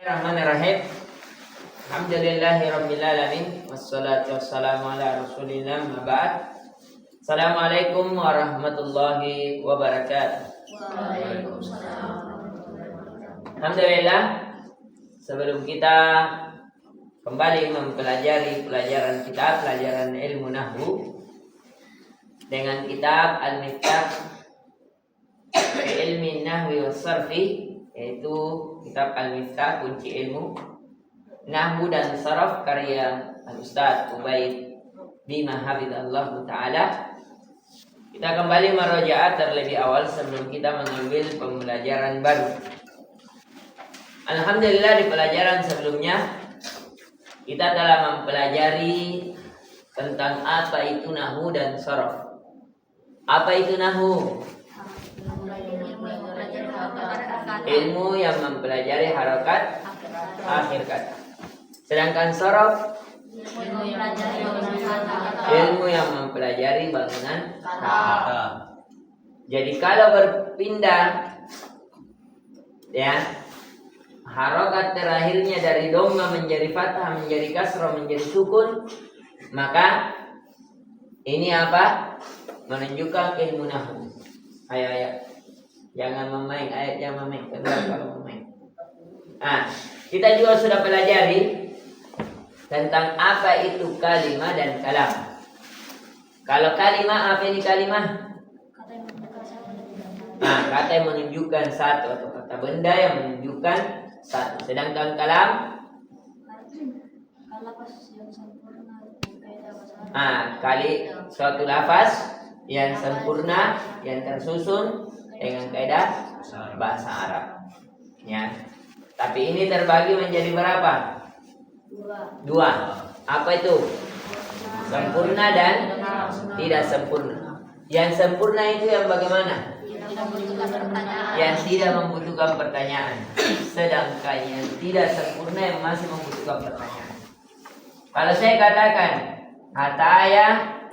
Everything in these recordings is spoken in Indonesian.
Bismillahirrahmanirrahim. Alhamdulillahirabbil alamin wassalatu wassalamu ala Rasulillah ma ba'd. Assalamualaikum warahmatullahi wabarakatuh. Waalaikumsalam. Alhamdulillah, sebelum kita kembali mempelajari pelajaran ilmu nahwu dengan kitab Al-Miftah fi Ilmi Nahwi was Sarfi, yaitu kitab Al-Miftah kunci ilmu nahwu dan saraf karya Al-Ustaz Ubaid bima hafizallahu taala. Kita kembali merajaat terlebih awal sebelum kita mengambil pembelajaran baru. Alhamdulillah, di pelajaran sebelumnya kita telah mempelajari tentang apa itu nahwu dan saraf. Apa itu nahwu? Ilmu yang mempelajari harokat akhir kata. Sedangkan saraf ilmu yang mempelajari bangunan kata. Jadi kalau berpindah ya, harokat terakhirnya dari dhamma menjadi fathah, menjadi kasrah, menjadi sukun, maka ini apa? Menunjukkan ilmu nahwu. Ayo. Jangan memain ayat, jangan memain. Kalau memain. Kita juga sudah pelajari tentang apa itu kalimah dan kalam. Kalau kalimah, apa ini kalimah? Kata yang menunjukkan satu atau kata benda yang menunjukkan satu. Sedangkan kalam, kali suatu lafaz yang sempurna, yang tersusun dengan kaidah bahasa Arab. Ya. Tapi ini terbagi menjadi berapa? Dua. Apa itu? Sempurna dan tidak sempurna. Yang sempurna itu yang bagaimana? Yang tidak membutuhkan pertanyaan. Sedangkan yang tidak sempurna yang masih membutuhkan pertanyaan. Kalau saya katakan ataya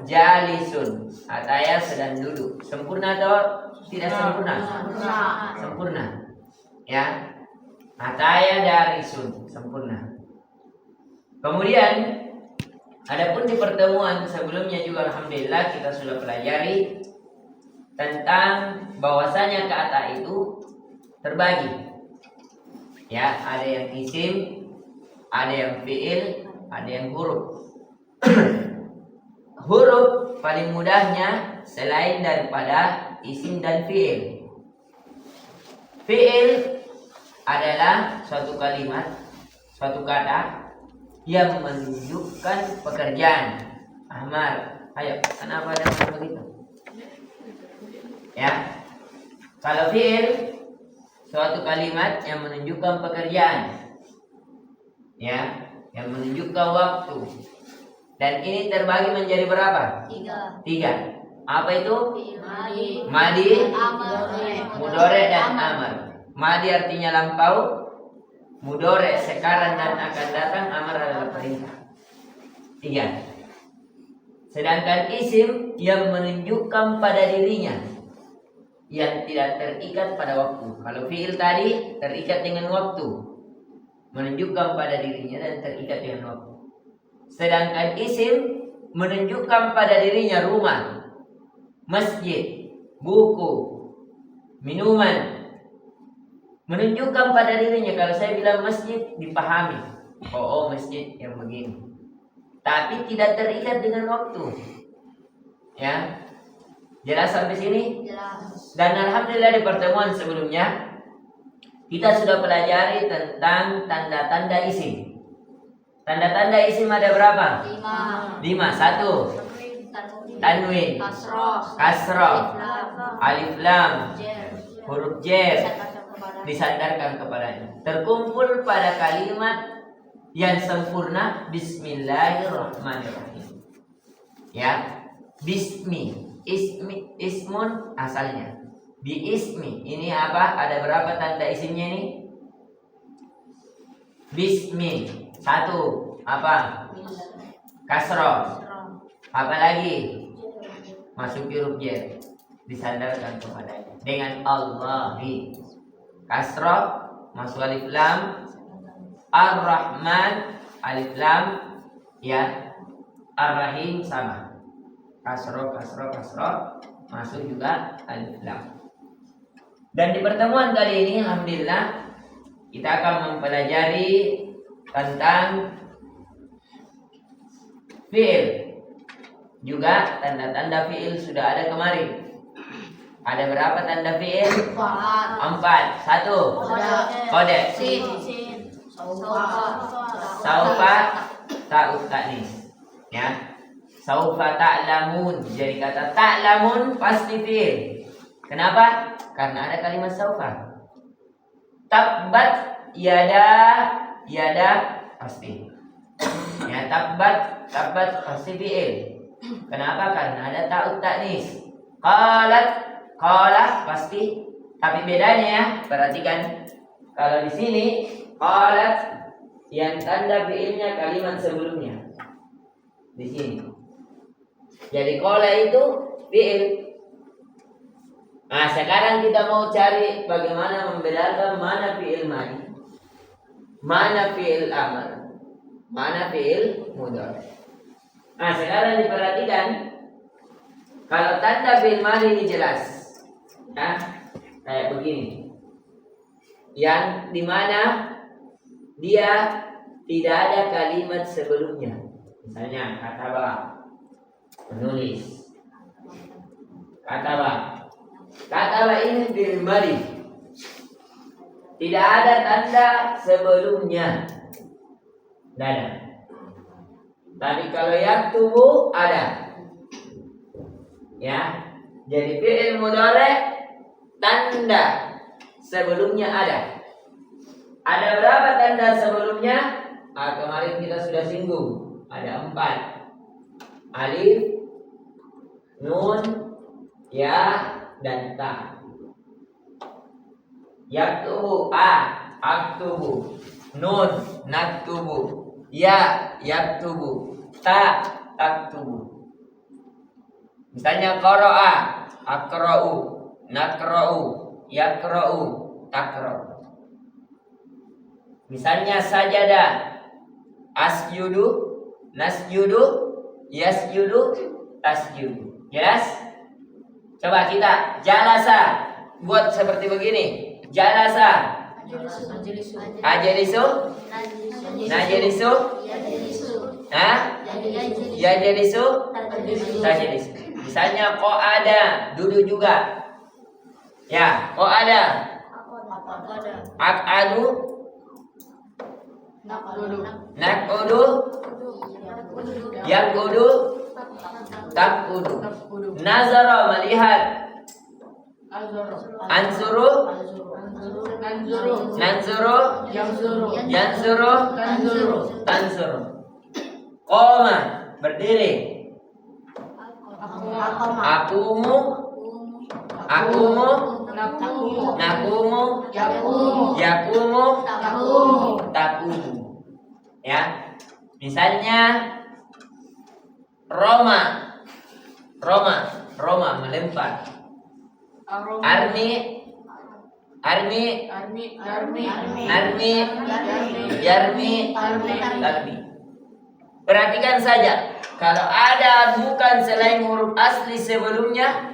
jalisun, ataya sedang duduk, sempurna atau tidak sempurna? Sempurna. Ya. Ataya darisun, sempurna. Kemudian adapun di pertemuan sebelumnya juga alhamdulillah kita sudah pelajari tentang bahwasanya kata itu terbagi. Ya, ada yang isim, ada yang fiil, ada yang huruf. Huruf paling mudahnya selain daripada isim dan fiil. Fiil adalah suatu kalimat, suatu kata yang menunjukkan pekerjaan. Ahmad, ayo, kenapa ada begitu? Ya, kalau fiil suatu kalimat yang menunjukkan pekerjaan, ya, yang menunjukkan waktu. Dan ini terbagi menjadi berapa? Tiga. Apa itu? Madi, mudore dan amar. Madi artinya lampau, mudore sekarang dan akan datang, amar adalah perintah. Tiga. Sedangkan isim yang menunjukkan pada dirinya, yang tidak terikat pada waktu. Kalau fiil tadi terikat dengan waktu, menunjukkan pada dirinya dan terikat dengan waktu. Sedangkan isim menunjukkan pada dirinya rumah, masjid, buku, minuman. Menunjukkan pada dirinya, kalau saya bilang masjid dipahami, oh masjid yang begini. Tapi tidak terikat dengan waktu. Ya. Jelas sampai sini? Jelas. Dan alhamdulillah di pertemuan sebelumnya kita sudah pelajari tentang tanda-tanda isim. Tanda-tanda isim ada berapa? 5. 1. Tanwin, kasroh, alif lam, huruf jer, disandarkan kepadanya. Terkumpul pada kalimat yang sempurna, Bismillahirrahmanirrahim. Ya, bismi, ismun asalnya. Bi ismi, ini apa? Ada berapa tanda isimnya ini? Bismi, 1. Apa? Kasroh. Apa lagi? Masuk huruf jer, disandarkan kepadanya dengan Allahi. Kasroh, masuk alif lam, Ar-Rahman alif lam ya. Ar-Rahim sama. Kasroh masuk juga alif lam. Dan di pertemuan kali ini alhamdulillah kita akan mempelajari tentang fi'il. Juga tanda-tanda fi'il sudah ada kemarin. Ada berapa tanda fi'il? 4. 1. Kode. Saufa ta'ut ta'nis. Ya. Saufa ta'lamun. Jadi kata ta'lamun pasti fi'il. Kenapa? Karena ada kalimat saufa. Tabbat yada pasti. Ya, tabbat pasti fi'il. Kenapa? Karena ada ta'ut ta'nis. Qalat pasti. Tapi bedanya ya, perhatikan. Kalau di sini qalat yang tanda fi'ilnya kalimat sebelumnya. Di sini. Jadi qala itu fi'il. Nah, sekarang kita mau cari bagaimana membedakan mana fi'il madhi, mana fi'il amr, mana fi'il mudhari. Nah, sekarang diperhatikan. Kalau tanda fi'il madhi ini jelas. Ya, kayak begini. Yang dimana dia tidak ada kalimat sebelumnya. Misalnya kataba, menulis. Kataba ini fi'il madhi. Tidak ada tanda sebelumnya. Tidak ada. Tapi kalau yaktubu ada. Ya. Jadi fi'il mudhari tanda sebelumnya ada. Ada berapa tanda sebelumnya? Kemarin kita sudah singgung. Ada 4. Alif, nun, ya, dan ta. Yaktubu aktubu, nun naktubu, ya yaktubu, ta taktubu. Misalnya qara'a aqra'u, naqra'u, yaqra'u, taqra'u. Misalnya sajada asjudu, nasjudu, yasjudu, tasjudu. Jelas? Coba kita jalasa. Buat seperti begini. Jalasa. Ajelisu. Najelisu. Yajelisu. Tajelisu. Misalnya qa'ada, duduk juga. Ya, qa'ada. Aq'adu. Naq'udu. Yaq'udu. Taq'udu. Nazara, melihat. Anzuru. Nanzuru. Yanzuru. Tanzuru. Qoma, berdiri. Akumu. Nakumu. Yakumu. Takumu. Ya. Misalnya Roma melempar. Armi. Yarmi. Tarmi. Perhatikan saja. Kalau ada bukan selain huruf asli sebelumnya,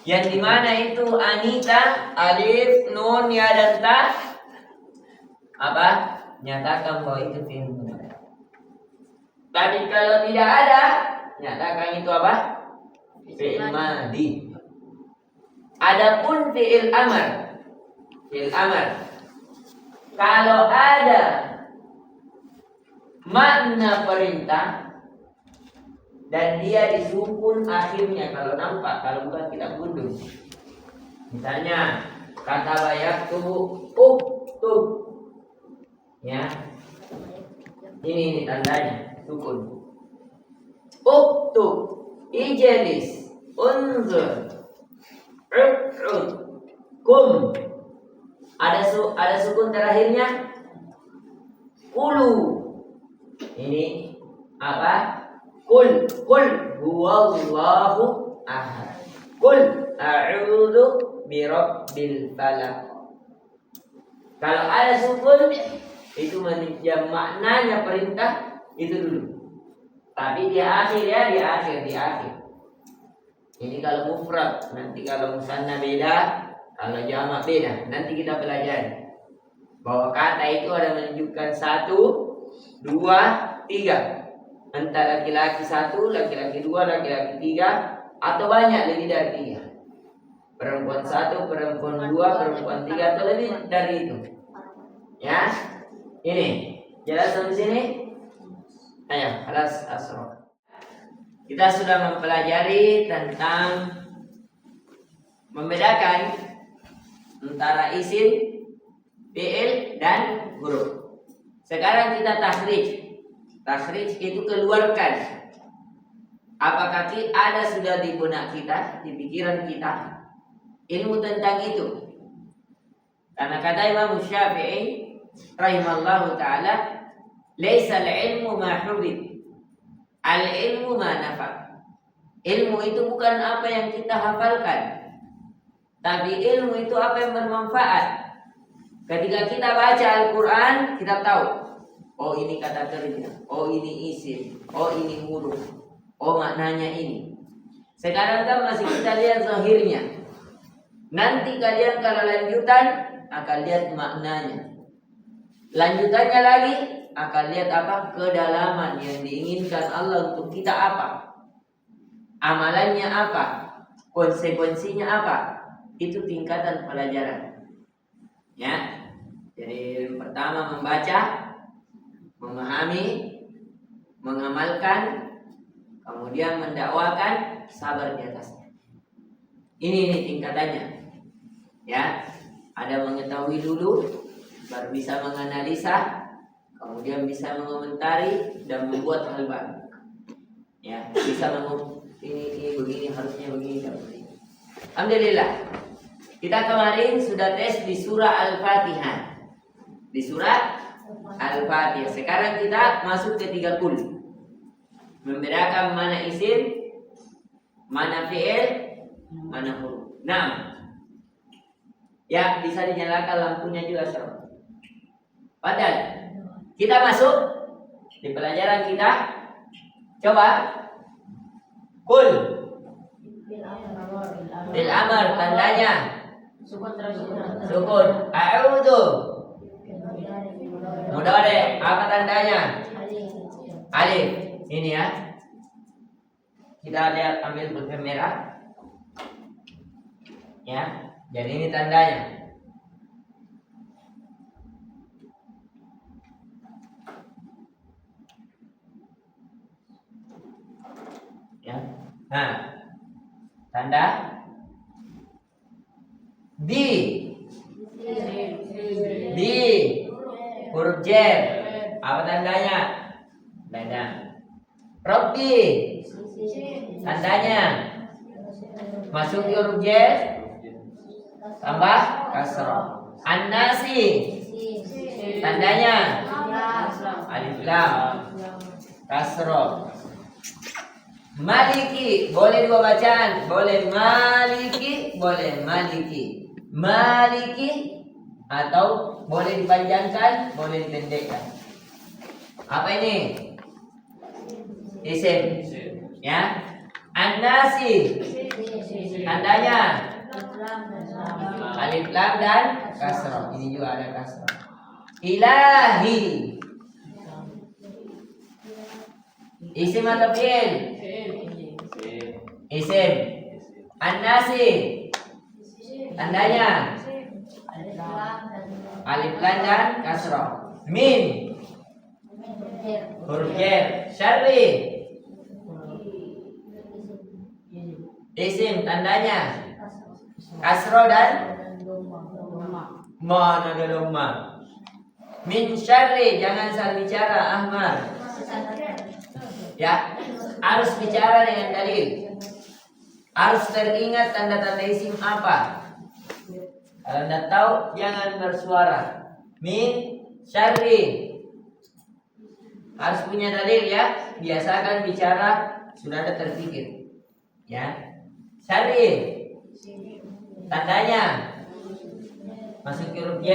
yang dimana itu Anita, alif, nun, ya dan ta, apa? Nyatakan bahwa itu fi'il mudhari. Tapi kalau tidak ada, nyatakan itu apa? Fi'il madhi. Adapun fi'il amr, kalau ada makna perintah dan dia disukun akhirnya, kalau nampak, kalau bukan kita gundul. Misalnya kata yaktubu uktub. Ya. Ini tandanya sukun. Uktub, ijlis, unzur, uqud, kum. Ada sukun terakhirnya. Kulu. Ini apa? Kul huwallahu ahad. Kul a'udzu birabbil falaq. Kalau ada sukun itu yang maknanya perintah itu dulu. Tapi di akhir ya, di akhir. Ini kalau mufrad, nanti kalau musanna beda, kalau jamak beda. Nanti kita pelajari bahwa kata itu ada menunjukkan 1, 2, 3. Entah laki-laki 1, laki-laki 2, laki-laki 3, atau banyak lebih dari 3. Perempuan 1, perempuan 2, perempuan 3, atau lebih dari itu. Ya, ini jelas sampai sini. Ayo, kelas asro. Kita sudah mempelajari tentang membedakan antara isim, fi'il, dan huruf. Sekarang kita takhrij. Takhrij itu keluarkan. Apakah ada sudah di benak kita, di pikiran kita, ilmu tentang itu? Karena kata Imam Syafi'i rahimallahu ta'ala, laisa al-ilmu ma hubib, al-ilmu ma nafa'. Ilmu itu bukan apa yang kita hafalkan, tapi ilmu itu apa yang bermanfaat. Ketika kita baca Al-Quran, kita tahu, oh ini kata kerja, oh ini isim, oh ini huruf, oh maknanya ini. Sekarang kan masih kita lihat zahirnya. Nanti kalian kalau lanjutan akan lihat maknanya. Lanjutannya lagi akan lihat apa? Kedalaman yang diinginkan Allah untuk kita apa? Amalannya apa? Konsekuensinya apa? Itu tingkatan pelajaran. Ya. Jadi pertama membaca, memahami, mengamalkan, kemudian mendakwakan, sabar di atasnya. Ini tingkatannya. Ya. Ada mengetahui dulu, baru bisa menganalisa, kemudian bisa mengomentari dan membuat hal baru. Ya, bisa ini begini, harusnya begini dan begini. Alhamdulillah. Kita kemarin sudah tes di surah Al-Fatihah. Di surah Al-Fatihah. Sekarang kita masuk ke 30. Membedakan mana isim, mana fi'il, mana huruf. Nah, ya bisa dinyalakan lampunya juga, Sob. Padahal kita masuk di pelajaran kita. Coba kul bil amr, tandanya sukun. A'udzu mudhari, apa tandanya? Alif. Ini ya. Kita lihat, ambil pulpen merah. Ya. Jadi ini tandanya. Ya. Nah, tanda di huruf jer. Apa tandanya? Tanda. Robbi, tandanya masuk di huruf jer, tambah kasroh. An-nasi, tandanya alif lam, kasroh. Maliki, boleh dua bacaan, boleh maliki, boleh maliki. Maliki atau boleh dipanjangkan, boleh dipendekkan. Apa ini? Isim. Ya. An-nasi, tandanya alif lam dan kasroh. Ini juga ada kasroh. Ilahi, isim atau fi'il? Isim. An-nasi, tandanya alif lam dan kasroh. Min, huruf jar. Syarri, isim, tandanya kasroh dan mana ada doma. Min syarri, jangan salah bicara Ahmad. Ya, harus bicara dengan dalil. Harus teringat tanda-tanda isim apa. Kalau Anda tahu, jangan bersuara. Min syarri, harus punya dalil ya. Biasakan bicara sudah ada terpikir. Ya, syarri, tandanya masuk huruf j.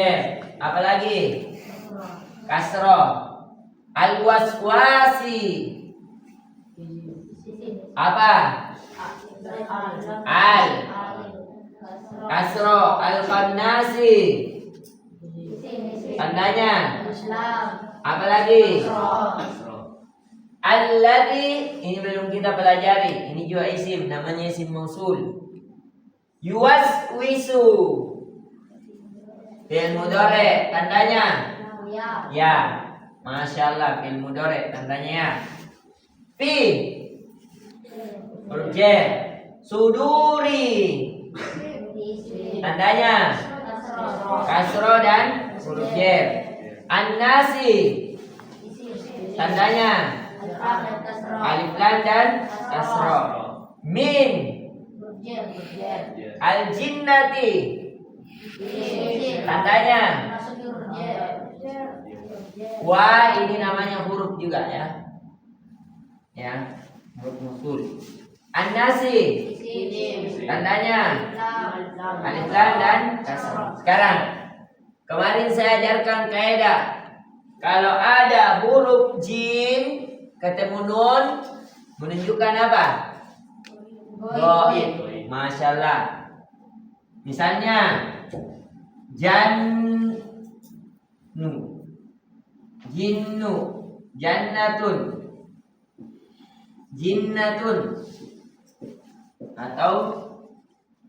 Apalagi kasro. Al-waswasi. Apa? Al. Kasro. Al-khannasi. Tandanya. Apa lagi? Alladhi, ini belum kita pelajari. Ini juga isim, namanya isim mausul. Yuwaswisu. Fi'il mudhari, tandanya ya. Masya Allah, fi'il mudhari, tandanya ya. Fi huruf jar. Suduri, tandanya kasro dan huruf jar. An-nasi, tandanya alif lam dan kasro. Min al-jinnati, tandanya wa, ini namanya huruf juga ya. Ya, huruf mausul. An-nasi, tandanya alif lam dan kasro. Sekarang, kemarin saya ajarkan kaidah. Kalau ada huruf jim ketemu nun menunjukkan apa? Goib. Masya Allah. Misalnya jannu, jinnu, jannatun, jinnatun, atau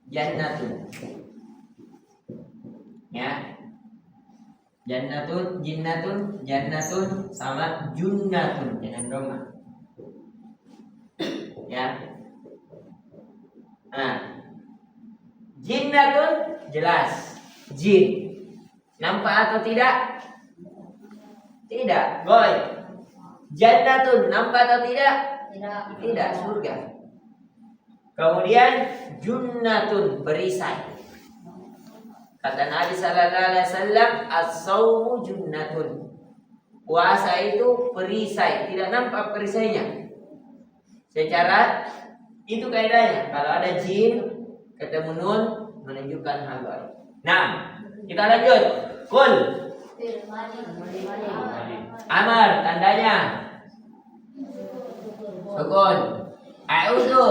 jannatun. Ya. Jannatun, jinnatun, jannatun sama junnatun dengan doma. Ya. Nah, jinnatun jelas jin. Nampak atau tidak? Tidak. Goib. Jannatun nampak atau tidak? Tidak. Surga. Kemudian junnatun perisai. Kata Nabi Sallallahu Alaihi Wasallam, as-sawmu junnatun. Puasa itu perisai, tidak nampak perisainya. Secara itu kaidahnya. Kalau ada jin ketemu nun menunjukkan hal baik. Nah, kita lanjut. Kul. Amar, tandanya sukun. A'udzu,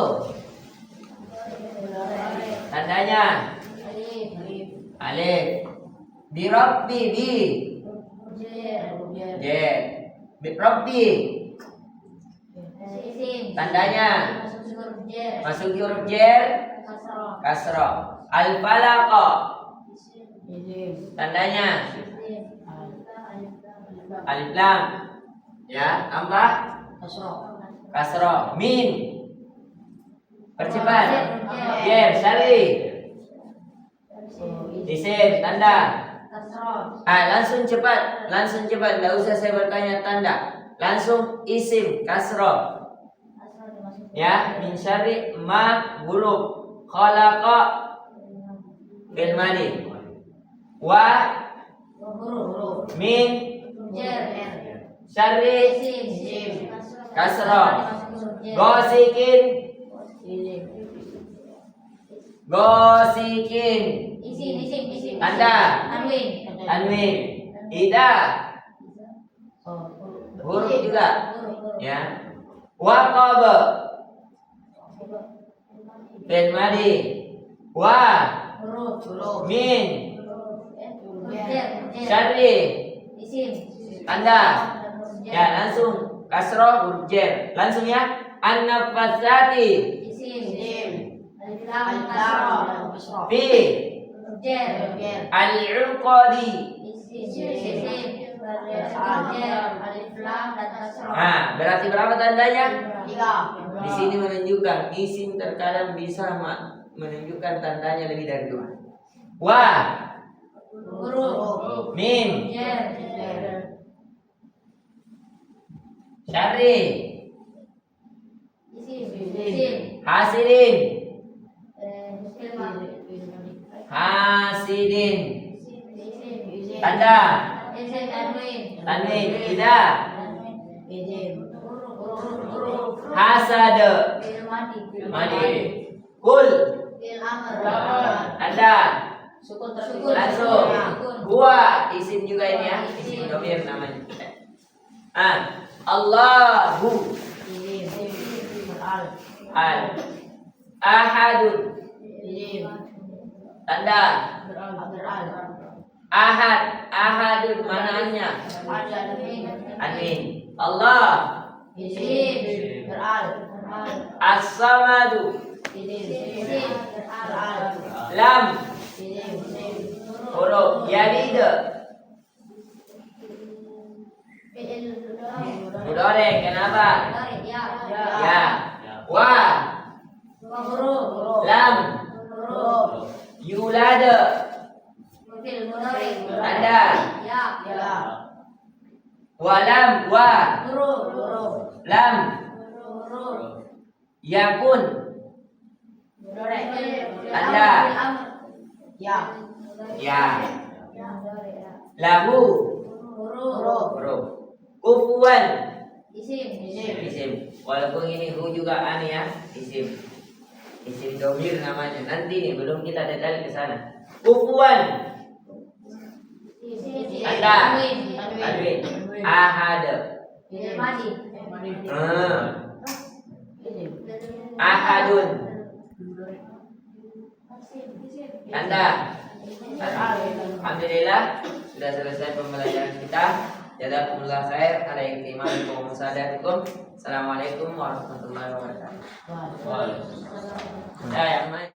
tandanya alif. Bi rabbi, bi j. Bi rabbi, tandanya masuk huruf jar kasro. Al falaq, tandanya alif lam ya, apa? Kasro. Min, percepat. Jar syari. Isim, tanda. Langsung cepat, Tidak usah saya bertanya tanda. Langsung isim, kasro. Ya, min syarri ma huruf. Khalaqa fil madi. Wa min syarri kasro. Gosikin, tanda tanwin. Ida huruf juga ya. Waqaba fil madi. Wa min syarri tanda ya, langsung kasroh huruf jar. Langsung ya. An-nafasati fi al-uqadi. Nah, berarti berapa tandanya? 3. Di sini menunjukkan isim terkadang bisa menunjukkan tandanya lebih dari 2. Wa min syarri hasidin tanda tanwin. Ida hasad madi. Kul tanda Sukun Langsung. Huwa isim juga ini ya. Isim dhamir namanya. Allahu. Al. Ahadun. Tanda. Ahad. Ahadun manaannya? Amin. Allah. As-samadu. Lam. Huruf yalid. Mudhari kenapa? Ya. Wa. Lam. Yulad. Tanda. Walam. Wa. Lam. Yakun. Tanda. Ya. Lahu. Huruf. Kufuwan. Isim. Walaupun ini hu juga aneh ya. Isim. Isim domir namanya. Nanti nih belum kita detail ke sana. Kufuwan. Tanda. Tanwin. Ahad. Ahadun. Tanda. Alhamdulillah sudah selesai pembelajaran kita. Jazakumullah khair. Assalamualaikum warahmatullahi wabarakatuh. Ya, yang